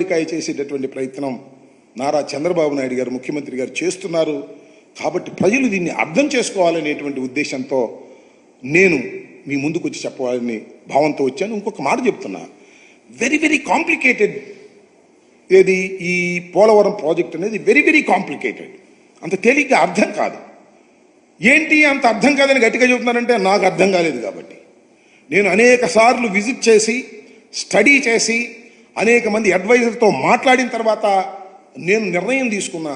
గుమ్మడికాయ చేసేటటువంటి ప్రయత్నం నారా చంద్రబాబు నాయుడు గారు ముఖ్యమంత్రి గారు చేస్తున్నారు. కాబట్టి ప్రజలు దీన్ని అర్థం చేసుకోవాలనేటువంటి ఉద్దేశంతో నేను మీ ముందుకు వచ్చి చెప్పాలని భావంతో వచ్చాను. ఇంకొక మాట చెప్తున్నా, వెరీ వెరీ కాంప్లికేటెడ్ ఏది ఈ పోలవరం ప్రాజెక్ట్ అనేది వెరీ వెరీ కాంప్లికేటెడ్, అంత తేలిగ్గా అర్థం కాదు. ఏంటి అంత అర్థం కాదని గట్టిగా చెబుతున్నారంటే నాకు అర్థం కాలేదు. కాబట్టి నేను అనేక సార్లు విజిట్ చేసి స్టడీ చేసి అనేక మంది అడ్వైజర్తో మాట్లాడిన తర్వాత నేను నిర్ణయం తీసుకున్నా,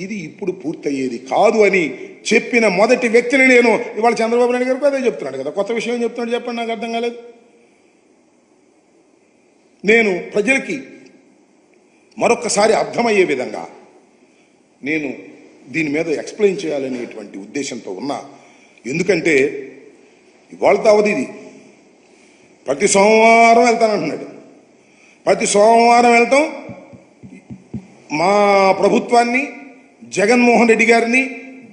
ఇది ఇప్పుడు పూర్తయ్యేది కాదు అని చెప్పిన మొదటి వ్యక్తిని నేను. ఇవాళ చంద్రబాబు నాయుడు గారికి అదే చెప్తున్నాడు కదా, కొత్త విషయం చెప్తున్నాడు చెప్పండి, నాకు అర్థం కాలేదు. నేను ప్రజలకి మరొక్కసారి అర్థమయ్యే విధంగా నేను దీని మీద ఎక్స్ప్లెయిన్ చేయాలనేటువంటి ఉద్దేశంతో ఉన్నా. ఎందుకంటే ఇవాళతో అవధి ఇది, ప్రతి సోమవారం వెళ్తానంటున్నాడు. ప్రతి సోమవారం వెళ్తాం మా ప్రభుత్వాన్ని, జగన్మోహన్ రెడ్డి గారిని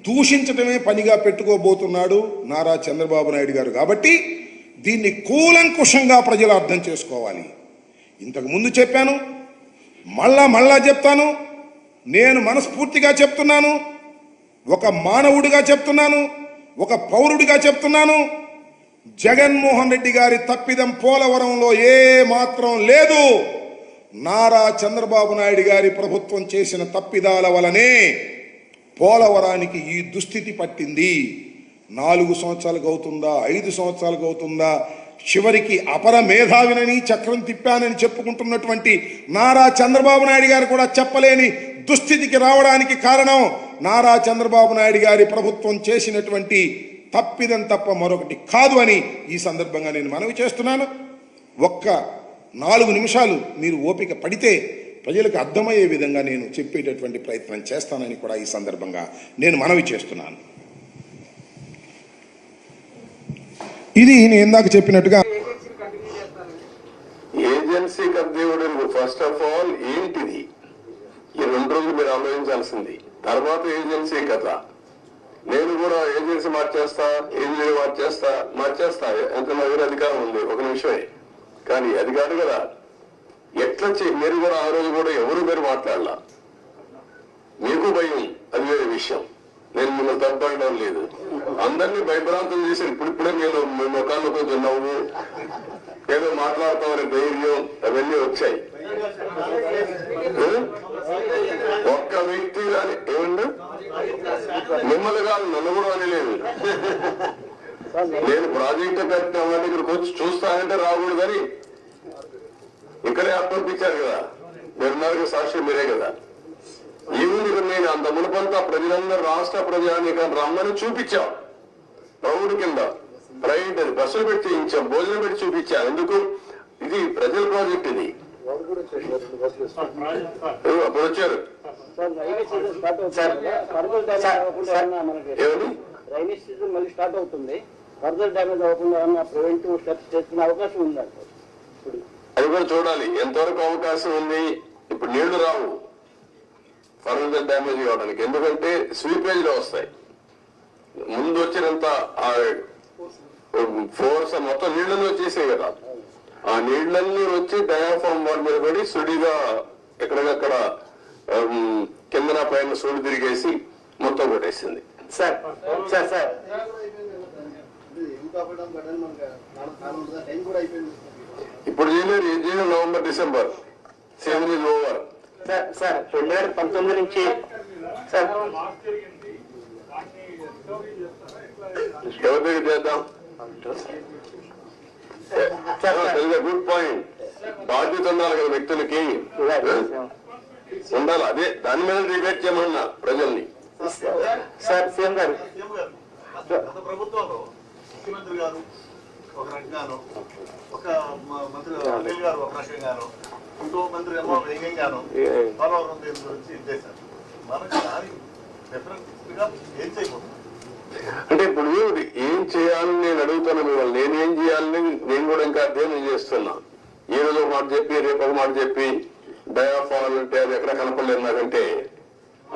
దూషించడమే పనిగా పెట్టుకోబోతున్నాడు నారా చంద్రబాబు నాయుడు గారు. కాబట్టి దీన్ని కూలంకుషంగా ప్రజలు అర్థం చేసుకోవాలి. ఇంతకు ముందు చెప్పాను, మళ్ళా చెప్తాను. నేను మనస్ఫూర్తిగా చెప్తున్నాను, ఒక మానవుడిగా చెప్తున్నాను, ఒక పౌరుడిగా చెప్తున్నాను. జగన్మోహన్ రెడ్డి గారి తప్పిదం పోలవరంలో ఏ మాత్రం లేదు. నారా చంద్రబాబు నాయుడు గారి ప్రభుత్వం చేసిన తప్పిదాల వలనే పోలవరానికి ఈ దుస్థితి పట్టింది. 4 సంవత్సరాలకు అవుతుందా, 5 సంవత్సరాలకు అవుతుందా, చివరికి అపర మేధావినని చక్రం తిప్పానని చెప్పుకుంటున్నటువంటి నారా చంద్రబాబు నాయుడు గారు కూడా చెప్పలేని దుస్థితికి రావడానికి కారణం నారా చంద్రబాబు నాయుడు గారి ప్రభుత్వం చేసినటువంటి తప్పిదం తప్ప మరొకటి కాదు అని ఈ సందర్భంగా నేను మనవి చేస్తున్నాను. ఒక్క 4 నిమిషాలు మీరు ఓపిక పడితే ప్రజలకు అర్థమయ్యే విధంగా నేను చెప్పేటటువంటి ప్రయత్నం చేస్తానని కూడా ఈ సందర్భంగా నేను మనవి చేస్తున్నాను. ఇది నేను ఇందాక చెప్పినట్టుగా ఏజెన్సీ కబ్జీవుడు. ఫస్ట్ ఆఫ్ ఆల్ ఏంటిది, ఈ 2 రోజులు మీరు ఆలోచించాల్సింది. తర్వాత ఏజెన్సీ కథ. నేను కూడా ఏజెన్సీ మార్చేస్తా ఎంత నా దగ్గర అధికారం ఉంది, ఒక నిమిషమే. కానీ అది కాదు కదా, ఎట్లా మీరు కూడా ఆ రోజు కూడా ఎవరు మీరు మాట్లాడలా, మీకు భయం, అది వేరే విషయం. నేను మిమ్మల్ని తప్పడం లేదు, అందరినీ భయభ్రాంతం చేసి ఇప్పుడిప్పుడే మీరు మీ ముఖాల్లో కొంచెం నవ్వు, ఏదో మాట్లాడతామని ధైర్యం, అవన్నీ వచ్చాయి. ఒక్క వ్యక్తి కానీ ఏమండి, మిమ్మల్ని కాదు నన్ను కూడా అనలేదు. నేను ప్రాజెక్టు కట్టినామని ఇక్కడికి వచ్చి చూస్తానంటే రాకూడదని ఇక్కడే అప్పగించారు కదా, మీరున్నారు సాక్షి మీరే కదా. ఈవినింగ్ నేను అంత మునుపంతా ప్రజలందరూ రాష్ట్ర ప్రజానీకాన్ని రమ్మని చూపించాం. ప్రౌఢి కింద ప్రైవేట్ బస్సులు పెట్టి చేయించాం, భోజనం పెట్టి చూపించాం. ఎందుకు, ఇది ప్రజల ప్రాజెక్ట్. ఇది అప్పుడు వచ్చారు రైనీ సీజన్ మళ్ళీ స్టార్ట్ అవుతుంది, ఫర్దర్ డ్యామేజ్ అవ్వకుండా ప్రివెంటివ్ స్టెప్స్ చేసుకునే అవకాశం ఉందండి. అది కూడా చూడాలి ఎంతవరకు అవకాశం ఉంది. ఇప్పుడు నీళ్లు రావు ఫర్దర్ డ్యామేజ్ కావడానికి, ఎందుకంటే స్వీపేజ్ లో వస్తాయి. ముందు వచ్చినంత ఫోర్స్ మొత్తం నీళ్లలో వచ్చేసాయి కదా, ఆ నీళ్లన్నీ వచ్చి డయాఫామ్ వాల్ మీద పడి సుడిగా ఎక్కడికక్కడ కిందన పైన సుడి తిరిగేసి మొత్తం కొట్టేసింది. సార్ సార్ సార్ ఇప్పుడు చేయలేదు, November December season is over. Sir 2019 నుంచి సార్ ఎవరి దగ్గర చేద్దాం. Good point. బాధ్యత ఉండాలి కదా వ్యక్తులకి, ఉండాలి. అదే దాని మీద డిబేట్ చేయమన్నా ప్రజల్ని. సార్ సీఎం గారు ప్రభుత్వంలో ముఖ్యమంత్రి గారు ఒక రకంగాను, ఒక మంత్రి అనిల్ గారు ఒక రకంగాను, ఇంకో మంత్రి ఏమో వేగంగాను పోలవరం దేని గురించి ఇచ్చేశారు. మనకు దానికి డిఫరెంట్ గా ఏం చేయబోతుంది అంటే ఇప్పుడు ఏం చేయాలని నేను అడుగుతాను మిమ్మల్ని. నేనేం చేయాలని నేను కూడా ఇంకా అధ్యయనం చేస్తున్నా. ఈ రోజు ఒక మాట చెప్పి రేపు ఒక మాట చెప్పి డయాఫాల్ అంటే అది ఎక్కడ కనపడలేదు నాకంటే.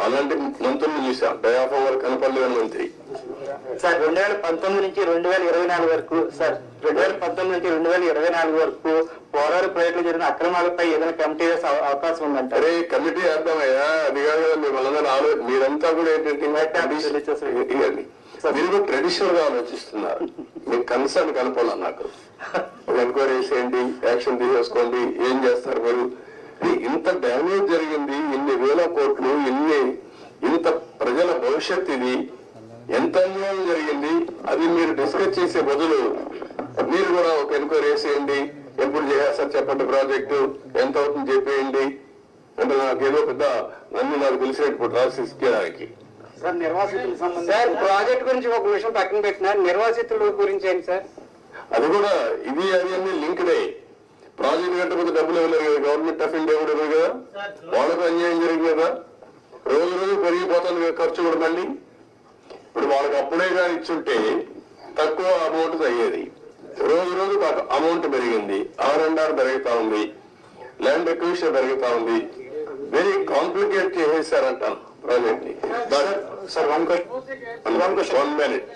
అలాంటి మంత్రులు చూసాం, డయాఫాల్ కనపడలేదు మంత్రి. సార్ 2019 నుంచి 2024 వరకు సార్ 2019 నుంచి 2024 వరకు పోరాడు ప్రాజెక్టులు జరిగిన అక్రమాలపై ఏదైనా కమిటీ వేసే అవకాశం ఉందంట. అరే కమిటీ వేద్దామయ్యా, అది కాదు కదా మిమ్మల్ని మీరంతా కూడా ఏంటంటే మీరు ట్రెడిషనల్ గా ఆలోచిస్తున్నారు. మీకు కన్సర్న్ కనపడాలి నాకు. ఒక ఎంక్వైరీ చేసేయండి, యాక్షన్ తీసేసుకోండి, ఏం చేస్తారు మీరు? ఇంత డ్యామేజ్ జరిగింది, ఇన్ని వేల కోట్లు, ఇంత ప్రజల భవిష్యత్, ఇది ఎంత అన్యాయం జరిగింది, అది మీరు డిస్కస్ చేసే బదులు మీరు కూడా ఒక ఎంక్వైరీ చేసేయండి, ఎప్పుడు చేస్తారు చెప్పండి, ప్రాజెక్టు ఎంత అవుతుంది చెప్పేయండి అంటే నాకేదో పెద్ద నాకు తెలిసినట్టు రాసి ఇచ్చేదానికి. సార్ నిర్వాసితులకు సంబంధించి సార్ ప్రాజెక్ట్ గురించి ఒక విషయం పక్కన పెట్టినా, నిర్వాసితుల గురించి ఏంటి సార్? అది కూడా ఇది అది అన్ని లింక్డ్ అయ్యి ప్రాజెక్ట్ కట్టకపోతే డబ్బులు ఇవ్వలేరు కదా, గవర్నమెంట్ ఆఫ్ ఇండియా కూడా ఇవ్వరు కదా, వాళ్ళకు అన్యాయం జరిగింది కదా, రోజు రోజు పెరిగిపోతుంది కదా ఖర్చు కూడా. మళ్ళీ ఇప్పుడు వాళ్ళకి అప్పుడే కానీ ఇచ్చుంటే తక్కువ అమౌంట్ అయ్యేది, రోజు రోజు అమౌంట్ పెరిగింది, R&R పెరుగుతా ఉంది, ల్యాండ్ ఎక్విజిషన్ పెరుగుతా ఉంది, వెరీ కాంప్లికేట్ చేసేసారంటాను ప్రాజెక్ట్ ని. Sir 1 minute.